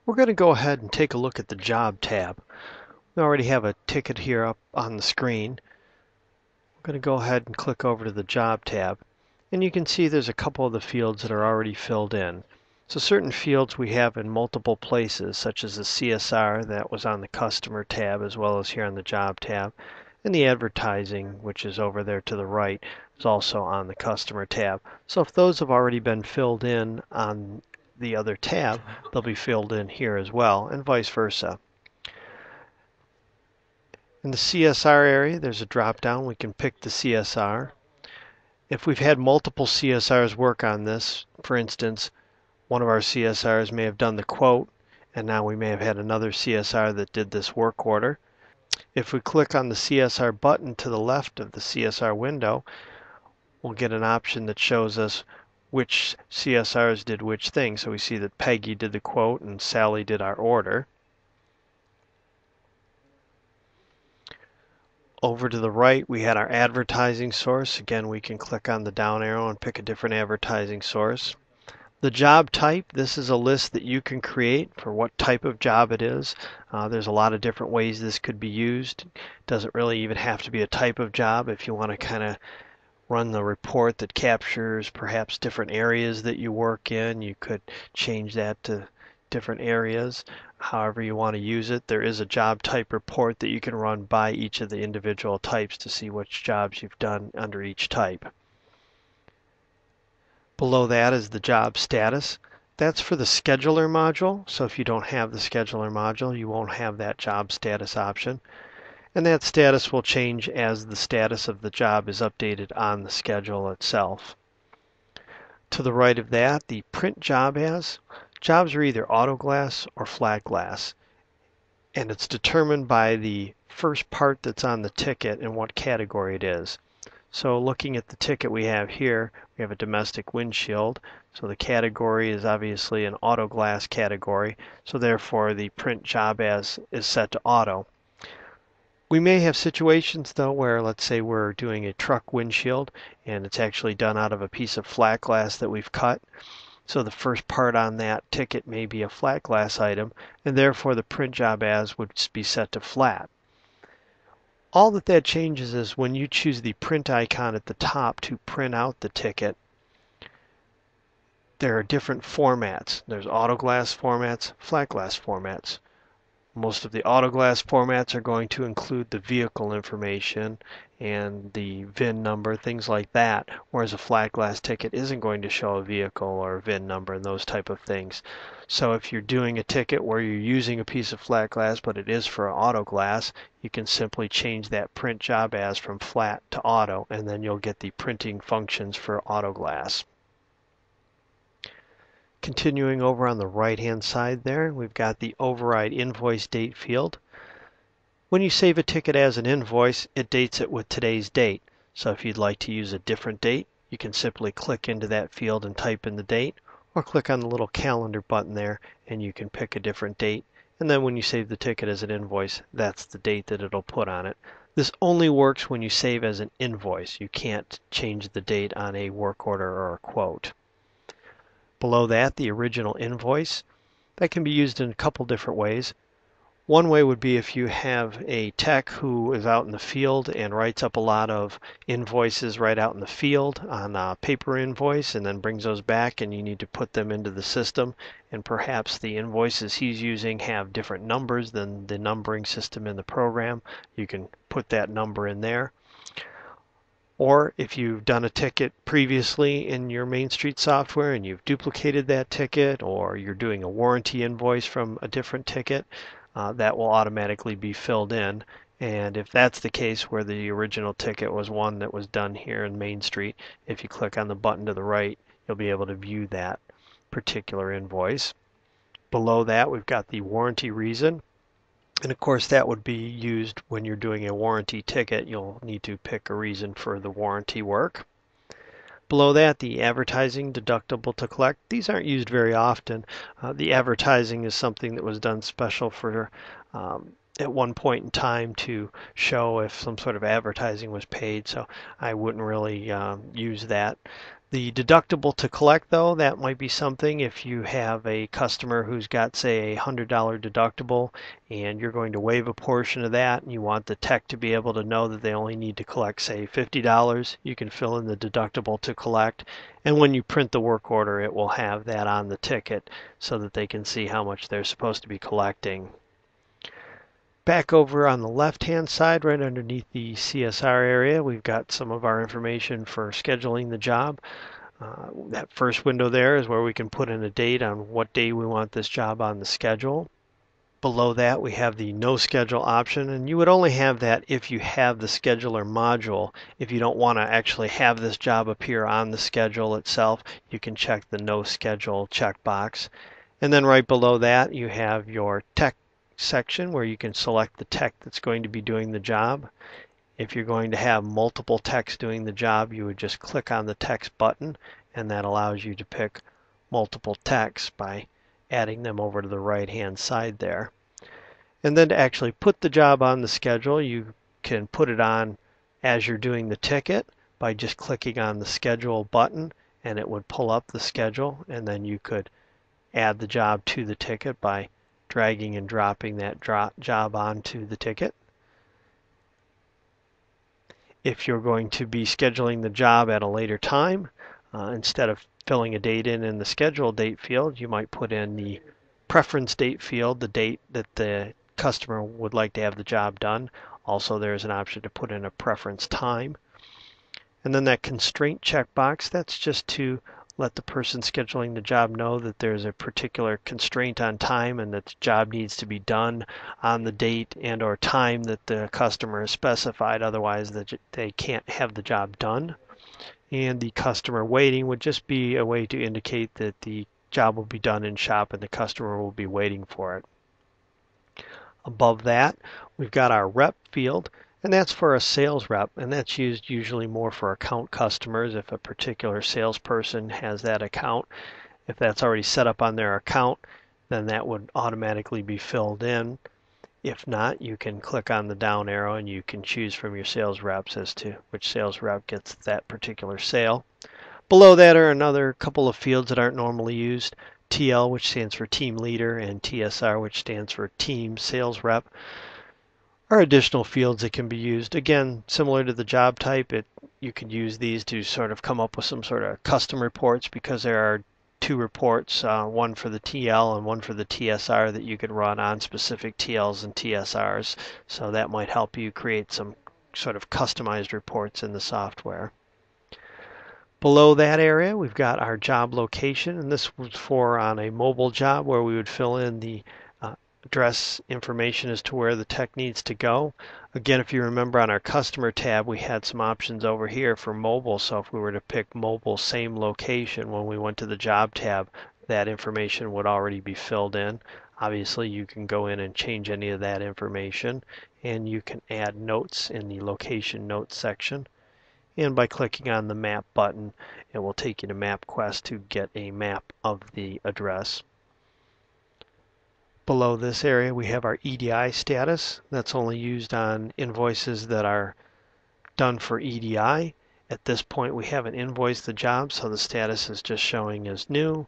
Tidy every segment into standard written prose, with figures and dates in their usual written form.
We're going to go ahead and take a look at the Job tab. We already have a ticket here up on the screen. We're going to go ahead and click over to the Job tab. And you can see there's a couple of the fields that are already filled in. So certain fields we have in multiple places, such as the CSR that was on the Customer tab as well as here on the Job tab. And the Advertising, which is over there to the right, is also on the Customer tab. So if those have already been filled in on the other tab, they'll be filled in here as well, and vice versa. In the CSR area, there's a drop down. We can pick the CSR. If we've had multiple CSRs work on this, for instance, one of our CSRs may have done the quote, and now we may have had another CSR that did this work order. If we click on the CSR button to the left of the CSR window, we'll get an option that shows us which CSRs did which thing. So we see that Peggy did the quote and Sally did our order. Over to the right, we had our advertising source. Again, we can click on the down arrow and pick a different advertising source. The job type, this is a list that you can create for what type of job it is. There's a lot of different ways this could be used. It doesn't really even have to be a type of job. If you want to kind of run the report that captures perhaps different areas that you work in, you could change that to different areas. However you want to use it, there is a job type report that you can run by each of the individual types to see which jobs you've done under each type. Below that is the job status. That's for the scheduler module. So if you don't have the scheduler module, you won't have that job status option. And that status will change as the status of the job is updated on the schedule itself. To the right of that, the print job as. Jobs are either auto glass or flat glass, and it's determined by the first part that's on the ticket and what category it is. So looking at the ticket we have here, we have a domestic windshield. So the category is obviously an auto glass category. So therefore the print job as is set to auto. We may have situations though where, let's say we're doing a truck windshield and it's actually done out of a piece of flat glass that we've cut. So the first part on that ticket may be a flat glass item, and therefore the print job as would be set to flat. All that changes is when you choose the print icon at the top to print out the ticket, there are different formats. There's auto glass formats, flat glass formats. Most of the auto glass formats are going to include the vehicle information and the VIN number, things like that, whereas a flat glass ticket isn't going to show a vehicle or a VIN number and those type of things. So if you're doing a ticket where you're using a piece of flat glass but it is for auto glass, you can simply change that print job as from flat to auto, and then you'll get the printing functions for auto glass. Continuing over on the right hand side there, we've got the override invoice date field. When you save a ticket as an invoice, it dates it with today's date. So if you'd like to use a different date, you can simply click into that field and type in the date, or click on the little calendar button there and you can pick a different date. And then when you save the ticket as an invoice, that's the date that it'll put on it. This only works when you save as an invoice. You can't change the date on a work order or a quote. Below that, the original invoice. That can be used in a couple different ways. One way would be if you have a tech who is out in the field and writes up a lot of invoices right out in the field on a paper invoice and then brings those back and you need to put them into the system, and perhaps the invoices he's using have different numbers than the numbering system in the program. You can put that number in there. Or if you've done a ticket previously in your Main Street software and you've duplicated that ticket, or you're doing a warranty invoice from a different ticket, that will automatically be filled in. And if that's the case where the original ticket was one that was done here in Main Street, if you click on the button to the right, you'll be able to view that particular invoice. Below that, we've got the warranty reason. And of course, that would be used when you're doing a warranty ticket. You'll need to pick a reason for the warranty work. Below that, the advertising deductible to collect. These aren't used very often. The advertising is something that was done special for at one point in time to show if some sort of advertising was paid, so I wouldn't really use that. The deductible to collect, though, that might be something if you have a customer who's got, say, a $100 deductible and you're going to waive a portion of that and you want the tech to be able to know that they only need to collect, say, $50, you can fill in the deductible to collect. And when you print the work order, it will have that on the ticket so that they can see how much they're supposed to be collecting. Back over on the left-hand side, right underneath the CSR area, we've got some of our information for scheduling the job. That first window there is where we can put in a date on what day we want this job on the schedule. Below that, we have the no schedule option, and you would only have that if you have the scheduler module. If you don't want to actually have this job appear on the schedule itself, you can check the no schedule checkbox. And then right below that, you have your tech section where you can select the tech that's going to be doing the job. If you're going to have multiple techs doing the job, you would just click on the text button, and that allows you to pick multiple techs by adding them over to the right-hand side there. And then to actually put the job on the schedule, you can put it on as you're doing the ticket by just clicking on the schedule button, and it would pull up the schedule, and then you could add the job to the ticket by dragging and dropping that job onto the ticket. If you're going to be scheduling the job at a later time, instead of filling a date in the schedule date field, you might put in the preference date field, the date that the customer would like to have the job done. Also, there's an option to put in a preference time. And then that constraint checkbox, that's just to let the person scheduling the job know that there's a particular constraint on time and that the job needs to be done on the date and or time that the customer has specified, otherwise they can't have the job done. And the customer waiting would just be a way to indicate that the job will be done in shop and the customer will be waiting for it. Above that, we've got our rep field, and that's for a sales rep, and that's used usually more for account customers if a particular salesperson has that account. If that's already set up on their account, then that would automatically be filled in. If not, you can click on the down arrow and you can choose from your sales reps as to which sales rep gets that particular sale. Below that are another couple of fields that aren't normally used. TL, which stands for team leader, and TSR, which stands for team sales rep, are additional fields that can be used. Again, similar to the job type, you could use these to sort of come up with some sort of custom reports, because there are two reports, one for the TL and one for the TSR, that you could run on specific TLs and TSRs. So that might help you create some sort of customized reports in the software. Below that area, we've got our job location, and this was for on a mobile job where we would fill in the address information as to where the tech needs to go. Again, if you remember on our customer tab, we had some options over here for mobile. So if we were to pick mobile same location, when we went to the job tab, that information would already be filled in. Obviously, you can go in and change any of that information, and you can add notes in the location notes section. And by clicking on the map button, it will take you to MapQuest to get a map of the address. Below this area, we have our EDI status. That's only used on invoices that are done for EDI. At this point, we haven't invoiced the job, so the status is just showing as new.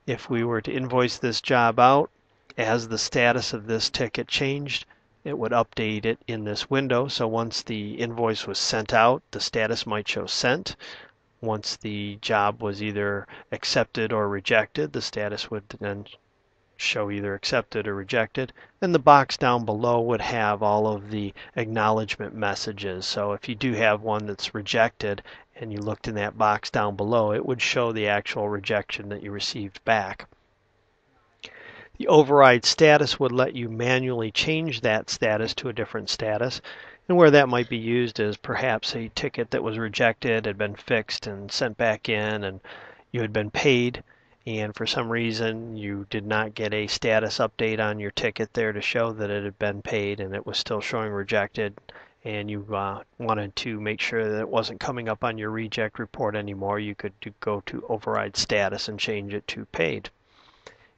If we were to invoice this job out, as the status of this ticket changed, it would update it in this window. So once the invoice was sent out, the status might show sent. Once the job was either accepted or rejected, the status would then show either accepted or rejected. And the box down below would have all of the acknowledgement messages. So if you do have one that's rejected and you looked in that box down below, it would show the actual rejection that you received back. The override status would let you manually change that status to a different status. And where that might be used is perhaps a ticket that was rejected had been fixed and sent back in, and you had been paid, and for some reason you did not get a status update on your ticket there to show that it had been paid and it was still showing rejected, and you wanted to make sure that it wasn't coming up on your reject report anymore. You could go to override status and change it to paid.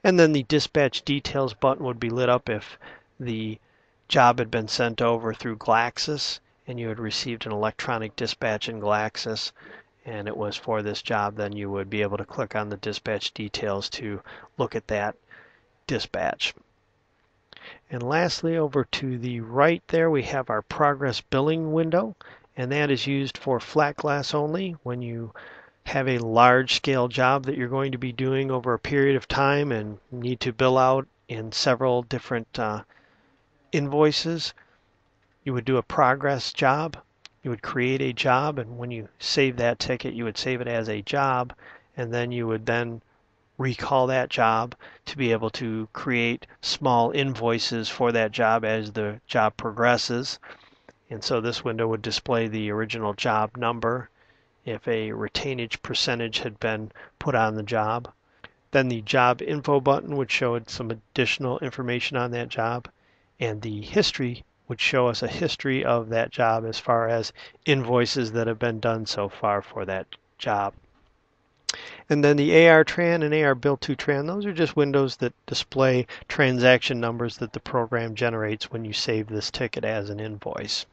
And then the dispatch details button would be lit up if the job had been sent over through Glaxis and you had received an electronic dispatch in Glaxis. and it was for this job, then you would be able to click on the dispatch details to look at that dispatch. And lastly, over to the right there, we have our progress billing window, and that is used for flat glass only. When you have a large scale job that you're going to be doing over a period of time and need to bill out in several different invoices, you would do a progress job. You would create a job, and when you save that ticket, you would save it as a job, and then you would then recall that job to be able to create small invoices for that job as the job progresses. And so this window would display the original job number if a retainage percentage had been put on the job. Then the job info button would show some additional information on that job, and the history would show us a history of that job as far as invoices that have been done so far for that job. And then the AR Tran and AR Bill to Tran, those are just windows that display transaction numbers that the program generates when you save this ticket as an invoice.